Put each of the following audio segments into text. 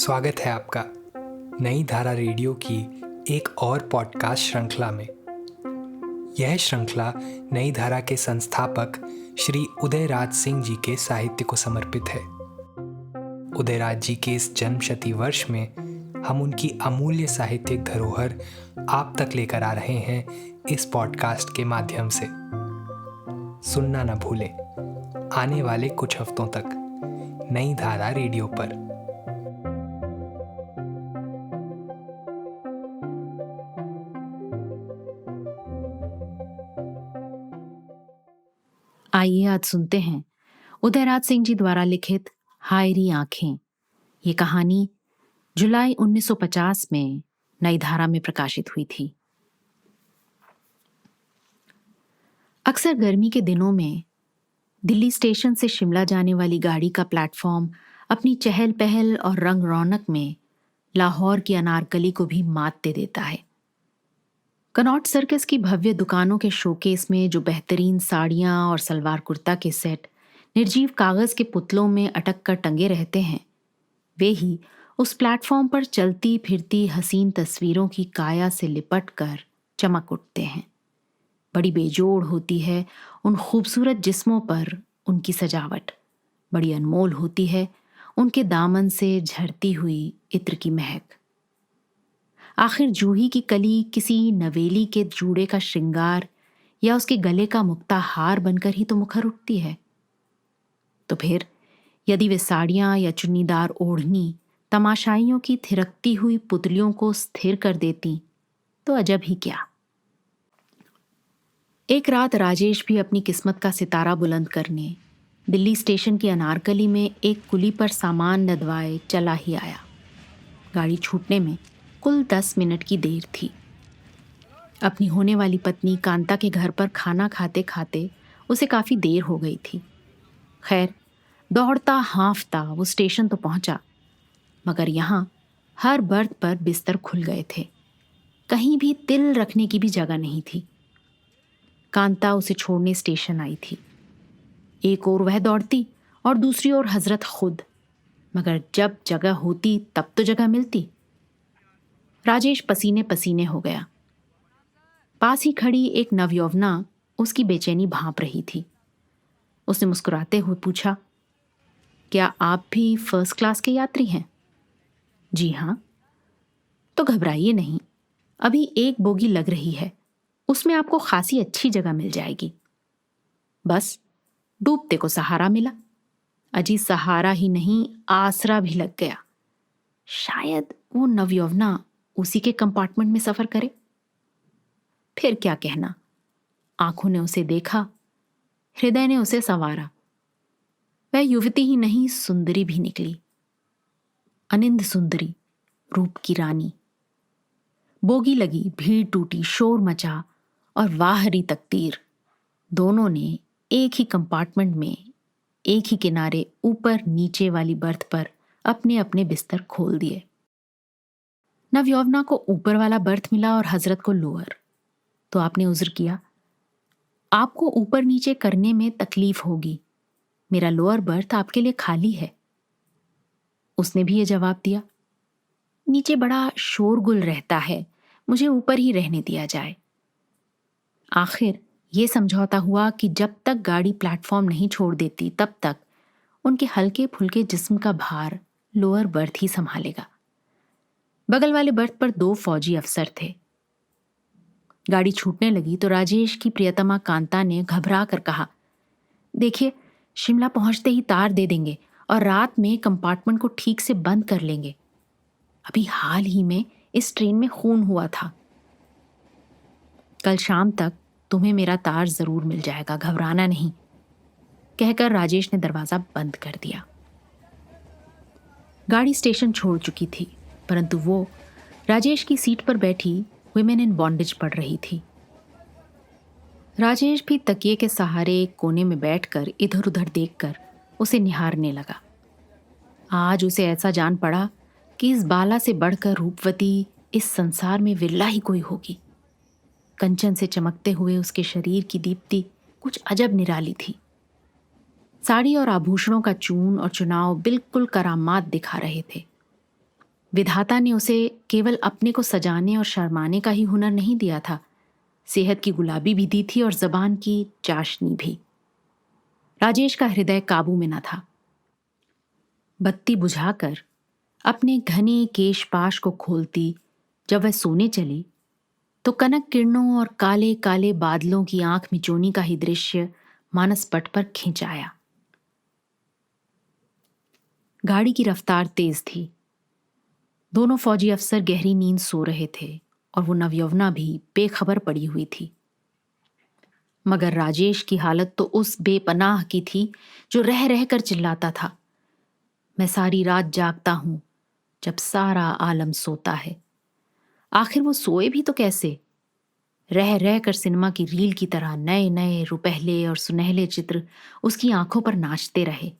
स्वागत है आपका नई धारा रेडियो की एक और पॉडकास्ट श्रृंखला में। यह श्रृंखला नई धारा के संस्थापक श्री उदयराज सिंह जी के साहित्य को समर्पित है। उदयराज जी के इस जन्मशती वर्ष में हम उनकी अमूल्य साहित्यिक धरोहर आप तक लेकर आ रहे हैं इस पॉडकास्ट के माध्यम से। सुनना न भूलें आने वाले कुछ हफ्तों तक नई धारा रेडियो पर। आइए आज सुनते हैं उदयराज सिंह जी द्वारा लिखित हायरी आंखें। ये कहानी जुलाई 1950 में नई धारा में प्रकाशित हुई थी। अक्सर गर्मी के दिनों में दिल्ली स्टेशन से शिमला जाने वाली गाड़ी का प्लेटफॉर्म अपनी चहल पहल और रंग रौनक में लाहौर की अनारकली को भी मात दे देता है। कनॉट सर्कस की भव्य दुकानों के शोकेस में जो बेहतरीन साड़ियां और सलवार कुर्ता के सेट निर्जीव कागज के पुतलों में अटक कर टंगे रहते हैं, वे ही उस प्लेटफॉर्म पर चलती फिरती हसीन तस्वीरों की काया से लिपट कर चमक उठते हैं। बड़ी बेजोड़ होती है उन खूबसूरत जिस्मों पर उनकी सजावट, बड़ी अनमोल होती है उनके दामन से झरती हुई इत्र की महक। आखिर जूही की कली किसी नवेली के जूड़े का श्रृंगार या उसके गले का मुक्ता हार बनकर ही तो मुखर उठती है। तो फिर यदि वे साड़ियां या चुन्नीदार ओढ़नी तमाशाइयों की थिरकती हुई पुतलियों को स्थिर कर देती तो अजब ही क्या। एक रात राजेश भी अपनी किस्मत का सितारा बुलंद करने दिल्ली स्टेशन की अनारकली में एक कुली पर सामान लदवाए चला ही आया। गाड़ी छूटने में कुल 10 मिनट की देर थी। अपनी होने वाली पत्नी कांता के घर पर खाना खाते खाते उसे काफी देर हो गई थी। खैर, दौड़ता हाँफता वो स्टेशन तो पहुंचा, मगर यहाँ हर बर्थ पर बिस्तर खुल गए थे। कहीं भी तिल रखने की भी जगह नहीं थी। कांता उसे छोड़ने स्टेशन आई थी। एक ओर वह दौड़ती और दूसरी ओर हजरत खुद, मगर जब जगह होती तब तो जगह मिलती। राजेश पसीने पसीने हो गया। पास ही खड़ी एक नवयौवना उसकी बेचैनी भांप रही थी। उसने मुस्कुराते हुए पूछा, क्या आप भी फर्स्ट क्लास के यात्री हैं? जी हाँ। तो घबराइए नहीं, अभी एक बोगी लग रही है, उसमें आपको खासी अच्छी जगह मिल जाएगी। बस डूबते को सहारा मिला। अजी सहारा ही नहीं, आसरा भी लग गया। शायद वो नवयौवना उसी के कंपार्टमेंट में सफर करे। फिर क्या कहना, आंखों ने उसे देखा, हृदय ने उसे संवारा। वह युवती ही नहीं, सुंदरी भी निकली। अनिंद सुंदरी, रूप की रानी। बोगी लगी, भीड़ टूटी, शोर मचा और वाहरी तकदीर, दोनों ने एक ही कंपार्टमेंट में एक ही किनारे ऊपर नीचे वाली बर्थ पर अपने अपने बिस्तर खोल दिए। नवयौवना को ऊपर वाला बर्थ मिला और हजरत को लोअर। तो आपने उज़्र किया, आपको ऊपर नीचे करने में तकलीफ होगी, मेरा लोअर बर्थ आपके लिए खाली है। उसने भी ये जवाब दिया, नीचे बड़ा शोरगुल रहता है, मुझे ऊपर ही रहने दिया जाए। आखिर ये समझौता हुआ कि जब तक गाड़ी प्लेटफॉर्म नहीं छोड़ देती तब तक उनके हल्के फुल्के जिस्म का भार लोअर बर्थ ही संभालेगा। बगल वाले बर्थ पर 2 फौजी अफसर थे। गाड़ी छूटने लगी तो राजेश की प्रियतमा कांता ने घबरा कर कहा, देखिए, शिमला पहुंचते ही तार दे देंगे और रात में कंपार्टमेंट को ठीक से बंद कर लेंगे। अभी हाल ही में इस ट्रेन में खून हुआ था। कल शाम तक तुम्हें मेरा तार जरूर मिल जाएगा, घबराना नहीं, कहकर राजेश ने दरवाजा बंद कर दिया। गाड़ी स्टेशन छोड़ चुकी थी, परंतु वो राजेश की सीट पर बैठी विमेन इन बॉन्डेज पढ़ रही थी। राजेश भी तकिए के सहारे एक कोने में बैठकर इधर उधर देखकर उसे निहारने लगा। आज उसे ऐसा जान पड़ा कि इस बाला से बढ़कर रूपवती इस संसार में विरला ही कोई होगी। कंचन से चमकते हुए उसके शरीर की दीप्ति कुछ अजब निराली थी। साड़ी और आभूषणों का चून और चुनाव बिल्कुल करामात दिखा रहे थे। विधाता ने उसे केवल अपने को सजाने और शर्माने का ही हुनर नहीं दिया था, सेहत की गुलाबी भी दी थी और जबान की चाशनी भी। राजेश का हृदय काबू में न था। बत्ती बुझाकर अपने घने केशपाश को खोलती जब वह सोने चली तो कनक किरणों और काले काले बादलों की आंख मिचोनी का ही दृश्य मानस पट पर खिंच आया। गाड़ी की रफ्तार तेज थी। दोनों फौजी अफसर गहरी नींद सो रहे थे और वो नवयौवना भी बेखबर पड़ी हुई थी। मगर राजेश की हालत तो उस बेपनाह की थी जो रह रह कर चिल्लाता था, मैं सारी रात जागता हूं जब सारा आलम सोता है। आखिर वो सोए भी तो कैसे? रह रह कर सिनेमा की रील की तरह नए नए रुपहले और सुनहले चित्र उसकी आंखों पर नाचते रहे।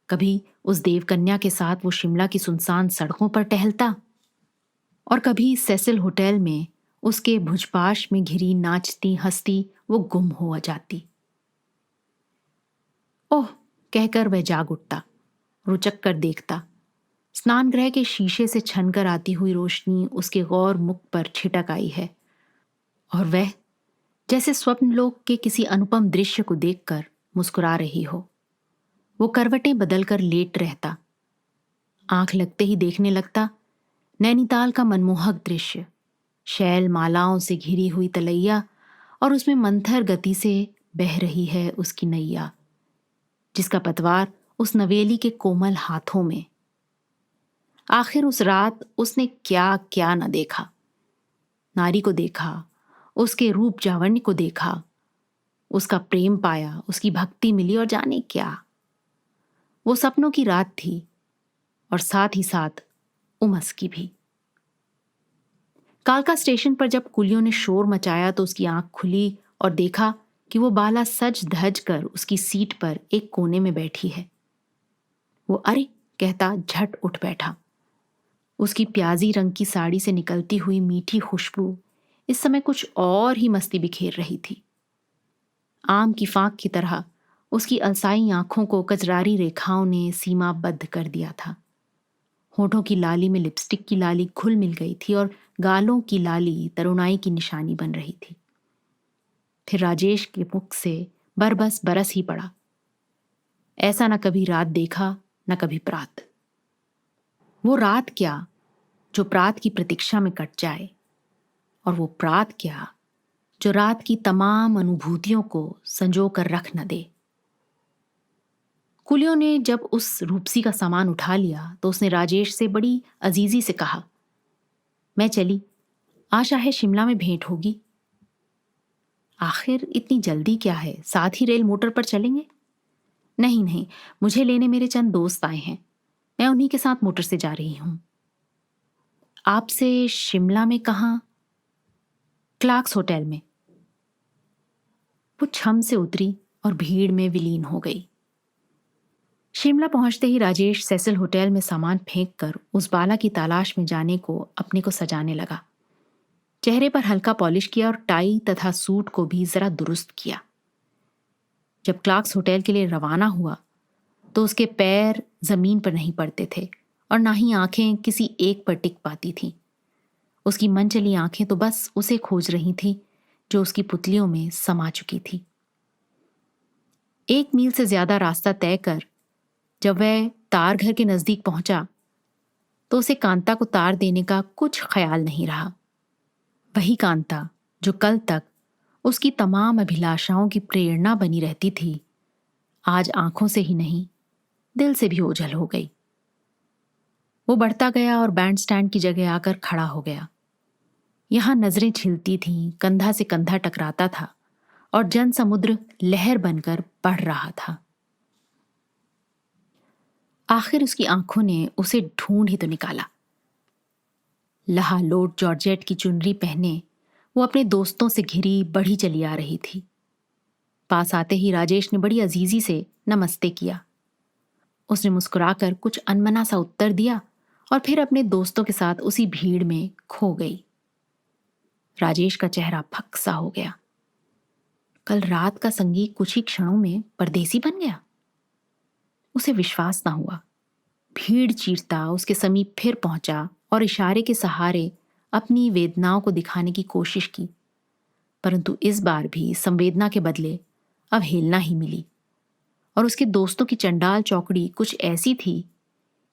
कभी उस देवकन्या के साथ वो शिमला की सुनसान सड़कों पर टहलता और कभी सेसिल होटल में उसके भुजपाश में घिरी नाचती हंसती वो गुम हो जाती। ओह कहकर वह जाग उठता, रुचक कर देखता। स्नान गृह के शीशे से छनकर आती हुई रोशनी उसके गौर मुख पर छिटक आई है और वह जैसे स्वप्नलोक के किसी अनुपम दृश्य को देखकर मुस्कुरा रही हो। वो करवटें बदलकर लेट रहता, आंख लगते ही देखने लगता नैनीताल का मनमोहक दृश्य, शैल मालाओं से घिरी हुई तलैया और उसमें मंथर गति से बह रही है उसकी नैया, जिसका पतवार उस नवेली के कोमल हाथों में। आखिर उस रात उसने क्या क्या न देखा। नारी को देखा, उसके रूप जावण्य को देखा, उसका प्रेम पाया, उसकी भक्ति मिली और जाने क्या। वो सपनों की रात थी और साथ ही साथ उमस की भी। कालका स्टेशन पर जब कुलियों ने शोर मचाया तो उसकी आंख खुली और देखा कि वो बाला सज धज कर उसकी सीट पर एक कोने में बैठी है। वो अरे कहता झट उठ बैठा। उसकी प्याजी रंग की साड़ी से निकलती हुई मीठी खुशबू इस समय कुछ और ही मस्ती बिखेर रही थी। आम की फांक की तरह उसकी अलसाई आंखों को कजरारी रेखाओं ने सीमाबद्ध कर दिया था। होठों की लाली में लिपस्टिक की लाली घुल मिल गई थी और गालों की लाली तरुणाई की निशानी बन रही थी। फिर राजेश के मुख से बरबस बरस ही पड़ा। ऐसा न कभी रात देखा न कभी प्रात। वो रात क्या जो प्रात की प्रतीक्षा में कट जाए, और वो प्रात क्या जो रात की तमाम अनुभूतियों को संजो कर रख न दे। कुलियों ने जब उस रूपसी का सामान उठा लिया तो उसने राजेश से बड़ी अजीजी से कहा, मैं चली, आशा है शिमला में भेंट होगी। आखिर इतनी जल्दी क्या है, साथ ही रेल मोटर पर चलेंगे। नहीं नहीं, मुझे लेने मेरे चंद दोस्त आए हैं, मैं उन्हीं के साथ मोटर से जा रही हूं। आपसे शिमला में कहां? क्लार्क्स होटल में। वो छम से उतरी और भीड़ में विलीन हो गई। शिमला पहुंचते ही राजेश सेसिल होटल में सामान फेंक कर उस बाला की तलाश में जाने को अपने को सजाने लगा। चेहरे पर हल्का पॉलिश किया और टाई तथा सूट को भी जरा दुरुस्त किया। जब क्लार्क्स होटल के लिए रवाना हुआ तो उसके पैर जमीन पर नहीं पड़ते थे और ना ही आंखें किसी एक पर टिक पाती थीं। उसकी मनचली आंखें तो बस उसे खोज रही थीं जो उसकी पुतलियों में समा चुकी थी। 1 मील से ज्यादा रास्ता तय कर जब वह तार घर के नजदीक पहुंचा तो उसे कांता को तार देने का कुछ ख्याल नहीं रहा। वही कांता जो कल तक उसकी तमाम अभिलाषाओं की प्रेरणा बनी रहती थी, आज आंखों से ही नहीं दिल से भी ओझल हो गई। वो बढ़ता गया और बैंड स्टैंड की जगह आकर खड़ा हो गया। यहां नजरें छिलती थीं, कंधा से कंधा टकराता था और जन समुद्र लहर बनकर बढ़ रहा था। आखिर उसकी आंखों ने उसे ढूंढ ही तो निकाला। लहालोट जॉर्जेट की चुनरी पहने वो अपने दोस्तों से घिरी बढ़ी चली आ रही थी। पास आते ही राजेश ने बड़ी अजीजी से नमस्ते किया। उसने मुस्कुराकर कुछ अनमना सा उत्तर दिया और फिर अपने दोस्तों के साथ उसी भीड़ में खो गई। राजेश का चेहरा फक सा हो गया। कल रात का संगीत कुछ ही क्षणों में परदेसी बन गया। उसे विश्वास ना हुआ, भीड़ चीरता उसके समीप फिर पहुंचा और इशारे के सहारे अपनी वेदनाओं को दिखाने की कोशिश की, परंतु इस बार भी संवेदना के बदले अवहेलना ही मिली। और उसके दोस्तों की चंडाल चौकड़ी कुछ ऐसी थी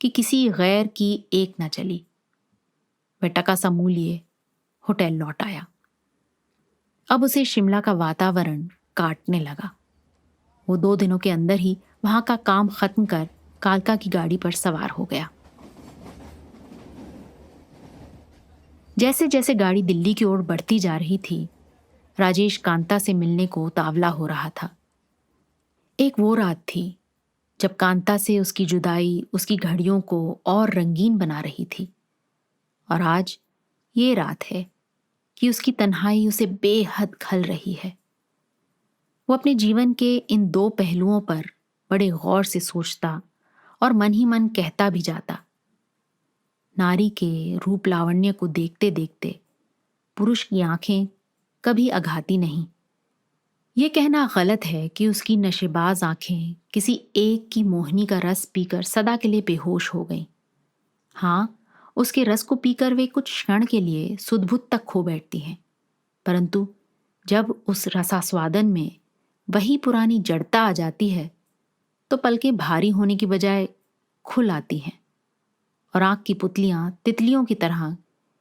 कि किसी गैर की एक न चली। वह टका सा मुंह लिए होटल लौट आया। अब उसे शिमला का वातावरण काटने लगा। वो 2 दिनों के अंदर ही वहां का काम खत्म कर कालका की गाड़ी पर सवार हो गया। जैसे जैसे गाड़ी दिल्ली की ओर बढ़ती जा रही थी, राजेश कांता से मिलने को उतावला हो रहा था। एक वो रात थी जब कांता से उसकी जुदाई उसकी घड़ियों को और रंगीन बना रही थी, और आज ये रात है कि उसकी तन्हाई उसे बेहद खल रही है। वो अपने जीवन के इन 2 पहलुओं पर बड़े गौर से सोचता और मन ही मन कहता भी जाता। नारी के रूप लावण्य को देखते देखते पुरुष की आंखें कभी अघाती नहीं। ये कहना गलत है कि उसकी नशेबाज आंखें किसी एक की मोहनी का रस पीकर सदा के लिए बेहोश हो गईं। हाँ, उसके रस को पीकर वे कुछ क्षण के लिए सुध-बुध तक खो बैठती हैं, परंतु जब उस रसास्वादन में वही पुरानी जड़ता आ जाती है तो पलकें भारी होने की बजाय खुल आती हैं और आंख की पुतलियां तितलियों की तरह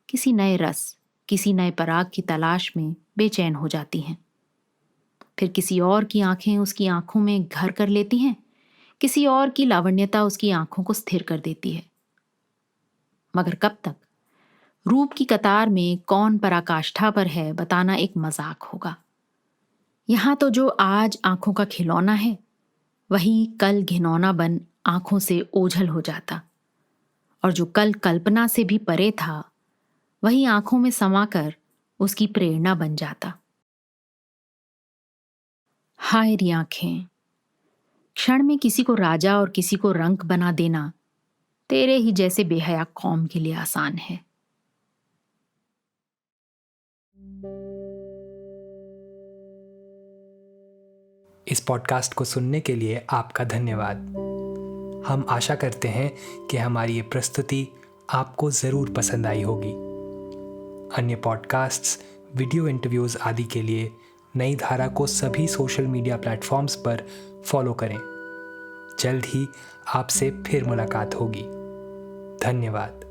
किसी नए रस, किसी नए पराग की तलाश में बेचैन हो जाती हैं। फिर किसी और की आंखें उसकी आंखों में घर कर लेती हैं, किसी और की लावण्यता उसकी आंखों को स्थिर कर देती है। मगर कब तक? रूप की कतार में कौन पराकाष्ठा पर है बताना एक मजाक होगा। यहां तो जो आज आंखों का खिलौना है वही कल घिनौना बन आंखों से ओझल हो जाता, और जो कल कल्पना से भी परे था वही आंखों में समाकर उसकी प्रेरणा बन जाता। हाय री आंखें, क्षण में किसी को राजा और किसी को रंक बना देना तेरे ही जैसे बेहया कौम के लिए आसान है। इस पॉडकास्ट को सुनने के लिए आपका धन्यवाद। हम आशा करते हैं कि हमारी ये प्रस्तुति आपको ज़रूर पसंद आई होगी। अन्य पॉडकास्ट्स, वीडियो इंटरव्यूज़ आदि के लिए नई धारा को सभी सोशल मीडिया प्लेटफॉर्म्स पर फॉलो करें। जल्द ही आपसे फिर मुलाकात होगी। धन्यवाद।